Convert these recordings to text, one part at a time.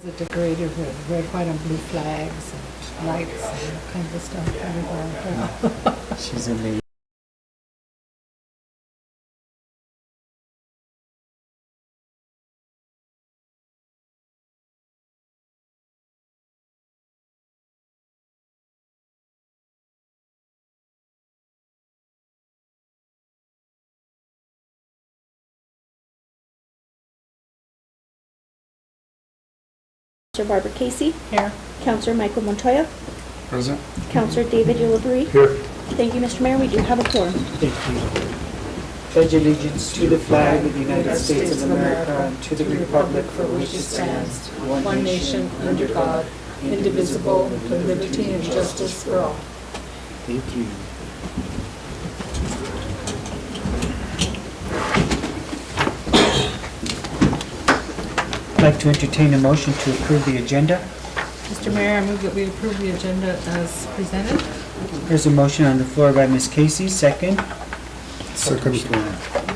It's decorated with red, white, and blue flags and lights and all kinds of stuff everywhere. She's amazing. Counselor Barbara Casey. Here. Counselor Michael Montoya. Present. Counselor David Ulibarri. Here. Thank you, Mr. Mayor. We do have a quorum. Thank you. Pledge allegiance to the flag of the United States of America and to the republic for which it stands, one nation, under God, indivisible, with liberty and justice for all. Thank you. I'd like to entertain a motion to approve the agenda. Mr. Mayor, I move that we approve the agenda as presented. There's a motion on the floor by Ms. Casey, second. Second.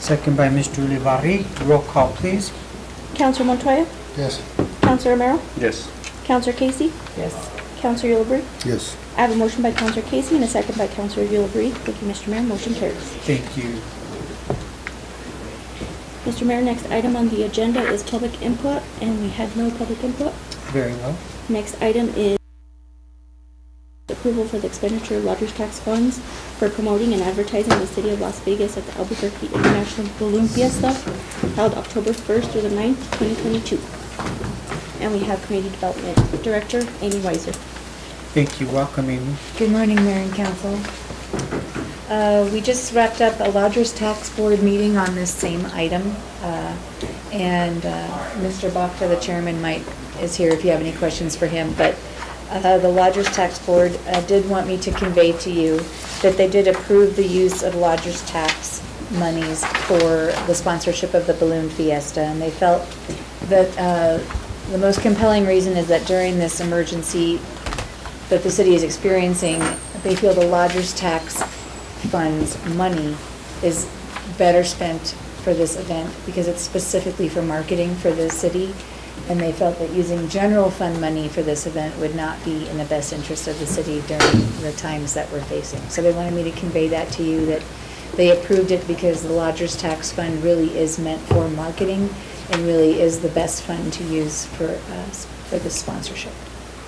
Second by Mr. Ulibarri. Roll call, please. Counselor Montoya. Yes. Counselor Romero. Yes. Counselor Casey. Yes. Counselor Ulibarri. Yes. I have a motion by Counselor Casey and a second by Counselor Ulibarri. Thank you, Mr. Mayor. Motion carries. Thank you. Mr. Mayor, next item on the agenda is public input, and we had no public input. Very well. Next item is approval for the expenditure of lodgers tax funds for promoting and advertising the city of Las Vegas at the Albuquerque International Balloon Fiesta held October 1st through the 9th, 2022. And we have Community Development Director Amy Weiser. Thank you. Welcome, Amy. Good morning, Mayor and Council. We just wrapped up a Lodgers Tax Board meeting on this same item, and Mr. Bachta, the chairman, is here if you have any questions for him. But the Lodgers Tax Board did want me to convey to you that they did approve the use of Lodgers tax monies for the sponsorship of the Balloon Fiesta, and they felt that the most compelling reason is that during this emergency that the city is experiencing, they feel the Lodgers tax funds money is better spent for this event because it's specifically for marketing for the city, and they felt that using general fund money for this event would not be in the best interest of the city during the times that we're facing. So they wanted me to convey that to you, that they approved it because the Lodgers tax fund really is meant for marketing and really is the best fund to use for this sponsorship.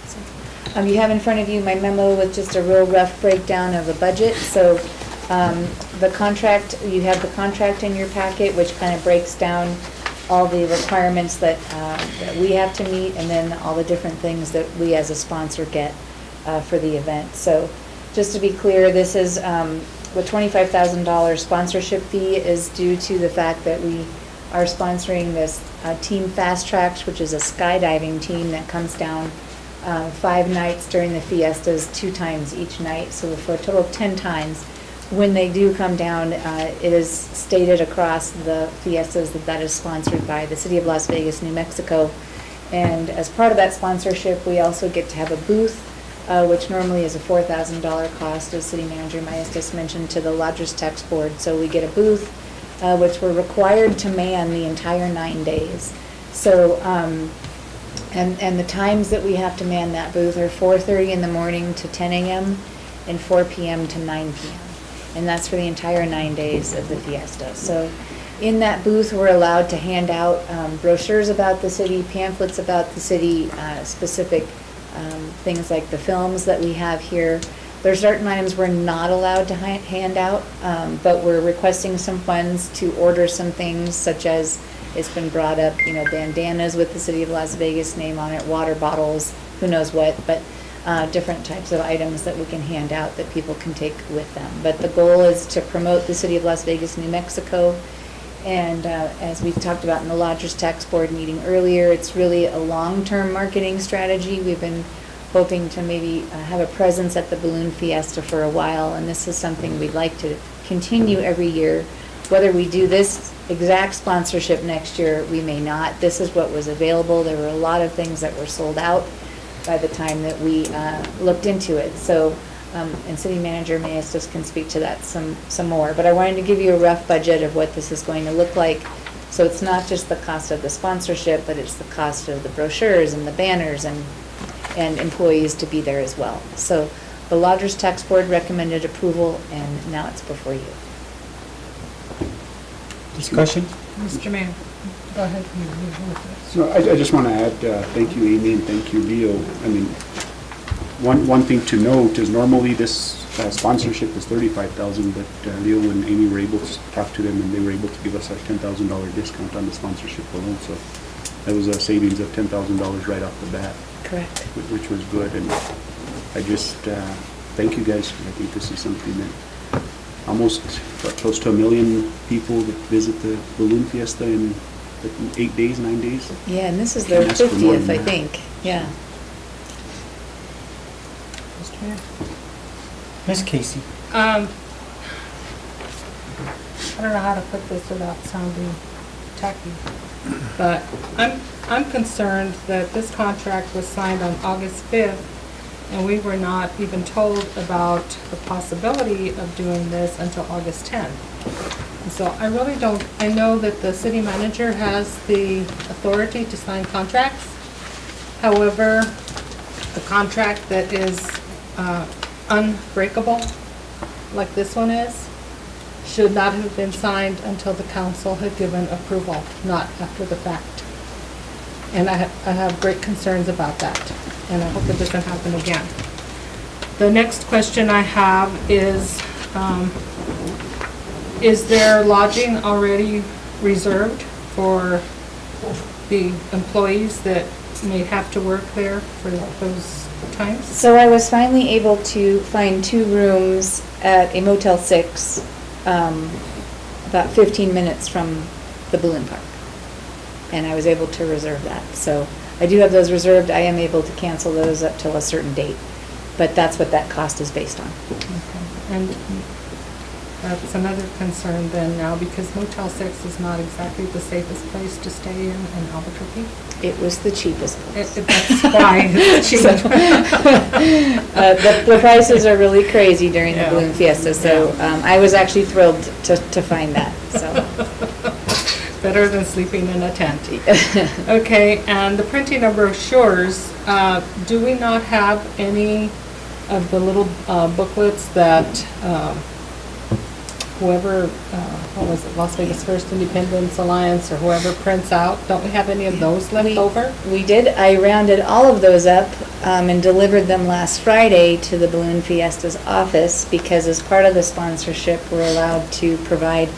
So, you have in front of you my memo with just a real rough breakdown of the budget. So the contract, you have the contract in your packet, which kind of breaks down all the requirements that we have to meet, and then all the different things that we as a sponsor get for the event. So just to be clear, this is the $25,000 sponsorship fee is due to the fact that we are sponsoring this Team Fast Tracks, which is a skydiving team that comes down 5 nights during the fiestas, 2 times each night, so for a total of 10 times. When they do come down, it is stated across the fiestas that is sponsored by the City of Las Vegas, New Mexico. And as part of that sponsorship, we also get to have a booth, which normally is a $4,000 cost, as City Manager Maestas mentioned, to the Lodgers Tax Board. So we get a booth, which we're required to man the entire 9 days. So, and the times that we have to man that booth are 4:30 in the morning to 10 a.m. and 4 p.m. to 9 p.m. And that's for the entire 9 days of the fiesta. So in that booth, we're allowed to hand out brochures about the city, pamphlets about the city, specific things like the films that we have here. There's certain items we're not allowed to hand out, but we're requesting some funds to order some things, such as it's been brought up, bandanas with the City of Las Vegas name on it, water bottles, who knows what, but different types of items that we can hand out that people can take with them. But the goal is to promote the City of Las Vegas, New Mexico. And as we talked about in the Lodgers Tax Board meeting earlier, it's really a long-term marketing strategy. We've been hoping to maybe have a presence at the Balloon Fiesta for a while, and this is something we'd like to continue every year. Whether we do this exact sponsorship next year, we may not. This is what was available. There were a lot of things that were sold out by the time that we looked into it. So, and City Manager Maestas can speak to that some more. But I wanted to give you a rough budget of what this is going to look like So it's not just the cost of the sponsorship, but it's the cost of the brochures and the banners and employees to be there as well. So the Lodgers Tax Board recommended approval, and now it's before you. Discussion? Mr. Mayor, go ahead. You go with No, I just want to add, thank you, Amy, and thank you, Leo. I mean, one thing to note is normally this sponsorship is $35,000, but Leo and Amy were able to talk to them, and they were able to give us a $10,000 discount on the sponsorship alone. So that was a savings of $10,000 right off the bat. Correct. Which was good, and I just thank you guys. I think this is something that almost close to 1 million people that visit the Balloon Fiesta in 8 days, 9 days. Yeah, and this is their Can't ask for more 50th, than I that. think. Yeah. Mr. Mayor. Ms. Casey. I don't know how to put this without sounding tacky, but I'm concerned that this contract was signed on August 5th, and we were not even told about the possibility of doing this until August 10th. And so I really don't, I know that the city manager has the authority to sign contracts. However, a contract that is unbreakable, like this one is, should not have been signed until the council had given approval, not after the fact. And I have great concerns about that, and I hope it doesn't happen again. The next question I have is there lodging already reserved for the employees that may have to work there for those times? So I was finally able to find 2 rooms at a Motel 6, about 15 minutes from the balloon park. And I was able to reserve that. So I do have those reserved. I am able to cancel those up till a certain date. But that's what that cost is based on. Okay. And that's another concern then now, because Motel 6 is not exactly the safest place to stay in Albuquerque. It was the cheapest place. That's why it's cheap. The prices are really crazy during the Yeah. Balloon Fiesta, so I was actually thrilled to find that, so. Better than sleeping in a tent. Okay, and the printing of brochures, do we not have any of the little booklets that whoever, what was it, Las Vegas First Independence Alliance or whoever prints out, don't we have any of those left over? We did. I rounded all of those up and delivered them last Friday to the Balloon Fiesta's office, because as part of the sponsorship, we're allowed to provide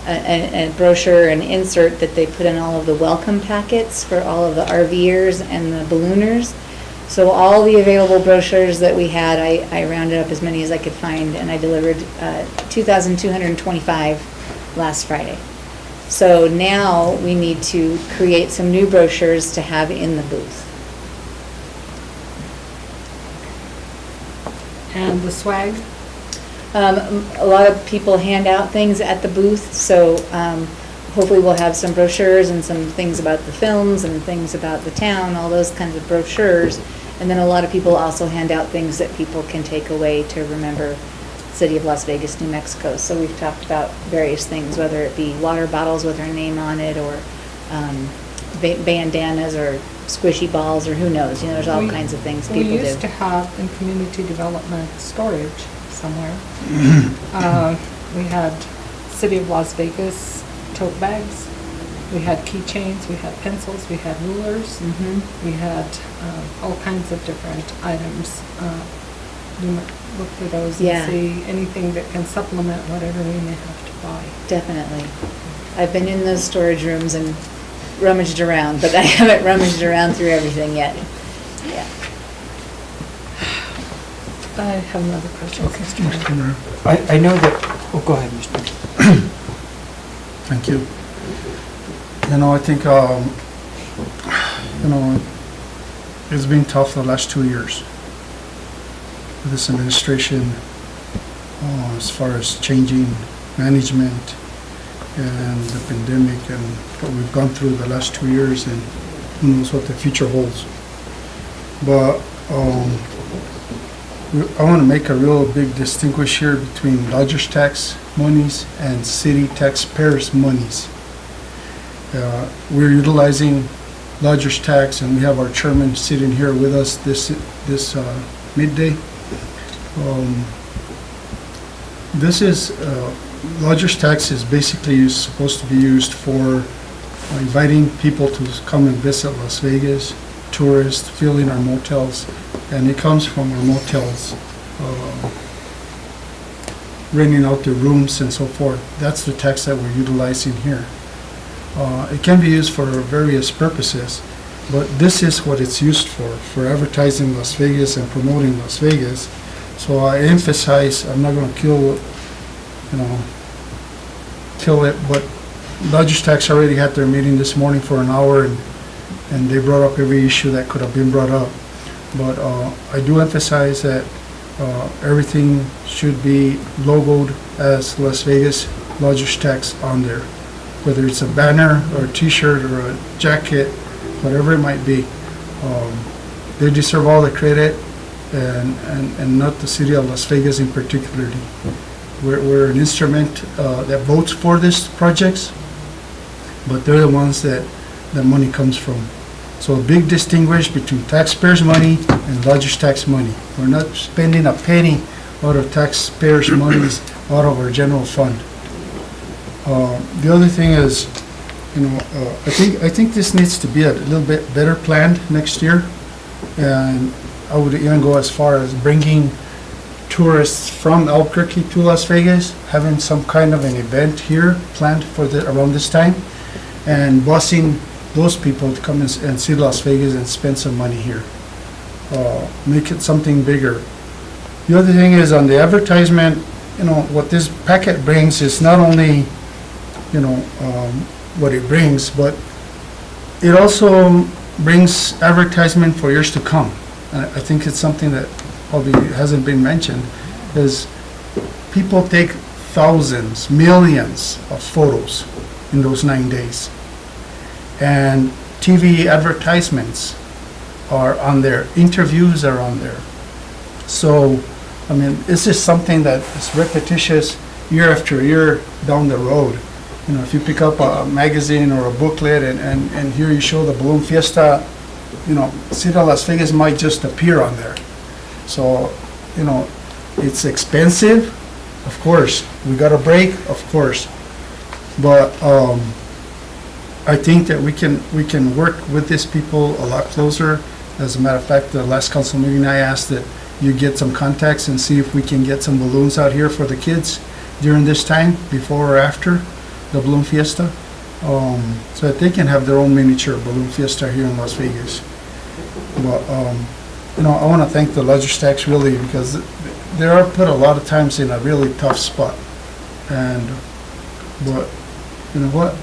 a brochure, an insert that they put in all of the welcome packets for all of the RVers and the ballooners. So all the available brochures that we had, I rounded up as many as I could find, and I delivered 2,225 last Friday. So now we need to create some new brochures to have in the booth. And the swag? A lot of people hand out things at the booth, so hopefully we'll have some brochures and some things about the films and things about the town, all those kinds of brochures. And then a lot of people also hand out things that people can take away to remember City of Las Vegas, New Mexico. So we've talked about various things, whether it be water bottles with our name on it, or bandanas, or squishy balls, or who knows. You know, there's all kinds of things people do. We used to have in community development storage somewhere. We had City of Las Vegas tote bags. We had keychains, we had pencils, we had rulers, we had all kinds of different items. You might look for those and Yeah. see anything that can supplement whatever we may have to buy. Definitely. I've been in those storage rooms and rummaged around, but I haven't rummaged around through everything yet. Yeah. I have another question. Mr. Mayor. Mr. Mayor, I know that, oh, go ahead, Mr. Mayor. Thank you. You know, I think, you know, it's been tough the last 2 years with this administration, as far as changing management and the pandemic and what we've gone through the last 2 years, and who knows what the future holds. But I want to make a real big distinguish here between lodgers tax monies and city taxpayers' monies. We're utilizing lodger's tax, and we have our chairman sitting here with us this midday. This is, lodger's tax is basically supposed to be used for inviting people to come and visit Las Vegas, tourists, filling our motels, and it comes from our motels, renting out the rooms and so forth. That's the tax that we're utilizing here. It can be used for various purposes, but this is what it's used for advertising Las Vegas and promoting Las Vegas. So I emphasize, I'm not going to kill it, but Lodger's Tax already had their meeting this morning for an hour, and they brought up every issue that could have been brought up. But I do emphasize that everything should be logoed as Las Vegas Lodger's Tax on there, whether it's a banner or a t-shirt or a jacket, whatever it might be. They deserve all the credit, and not the city of Las Vegas in particular. We're an instrument that votes for these projects, but they're the ones that the money comes from. So a big distinguish between taxpayers' money and lodger's tax money. We're not spending a penny out of taxpayers' monies out of our general fund. The other thing is, I think this needs to be a little bit better planned next year, and I would even go as far as bringing tourists from Albuquerque to Las Vegas, having some kind of an event here planned for around this time, and busing those people to come and see Las Vegas and spend some money here. Make it something bigger. The other thing is on the advertisement, what this packet brings is not only, what it brings, but it also brings advertisement for years to come. I think it's something that probably hasn't been mentioned, is people take thousands, millions of photos in those 9 days. And TV advertisements are on there, interviews are on there. So, this is something that is repetitious year after year down the road. If you pick up a magazine or a booklet and here you show the Balloon Fiesta, City of Las Vegas might just appear on there. So, it's expensive, of course. We got a break, of course. But I think that we can work with these people a lot closer. As a matter of fact, the last council meeting I asked that you get some contacts and see if we can get some balloons out here for the kids during this time, before or after the Balloon Fiesta, so that they can have their own miniature Balloon Fiesta here in Las Vegas. But I want to thank the Lodger's Tax really, because they are put a lot of times in a really tough spot. But you know what?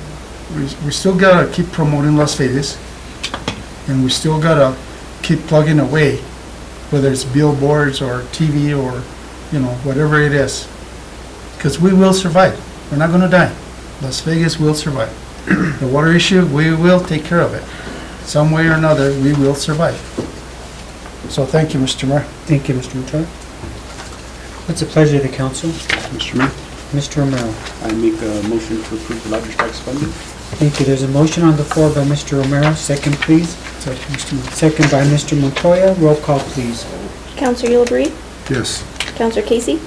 We still gotta keep promoting Las Vegas, and we still gotta keep plugging away, whether it's billboards or TV or whatever it is, because we will survive. We're not gonna die. Las Vegas will survive. The water issue, we will take care of it. Some way or another, we will survive. So thank you, Mr. Mayor. Thank you, Mr. Montoya. What's the pleasure of the council? Mr. Mayor, Mr. Romero. I make a motion to approve the lodger's tax funding. Thank you. There's a motion on the floor by Mr. Romero. Second, please. Second by Mr. Montoya. Roll call, please. Counselor Yulaburi, Yes. Counselor Casey,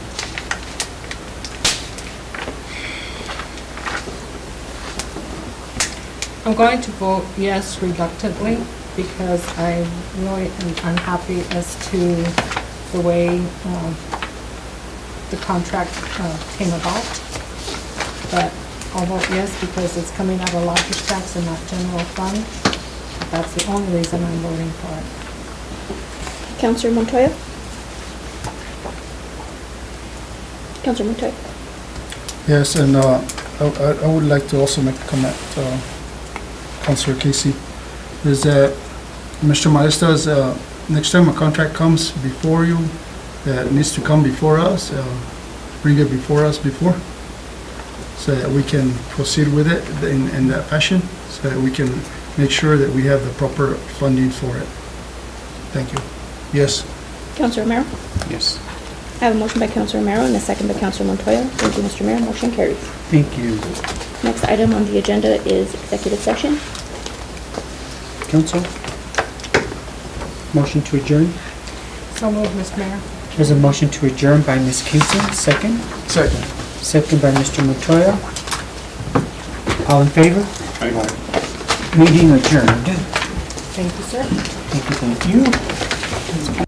I'm going to vote yes reluctantly, because I really am unhappy as to the way the contract came about. But I'll vote yes because it's coming out of lodger's tax and not general fund. That's the only reason I'm voting for it. Counselor Montoya. Counselor Montoya. Yes, and I would like to also make a comment, Councilor Casey, is that Mr. Maestra, next time a contract comes before you, that needs to come before us, bring it before us before, so that we can proceed with it in that fashion, so that we can make sure that we have the proper funding for it. Thank you. Yes. Counselor Romero. Yes. I have a motion by Counselor Romero and a second by Counselor Montoya. Thank you, Mr. Mayor. Motion carries. Thank you. Next item on the agenda is executive session. Council? Motion to adjourn? So moved, Mr. Mayor. There's a motion to adjourn by Ms. Kingston, second. Second. Second by Mr. Montoya. All in favor? Aye. Meeting adjourned. Thank you, sir. Thank you, thank you.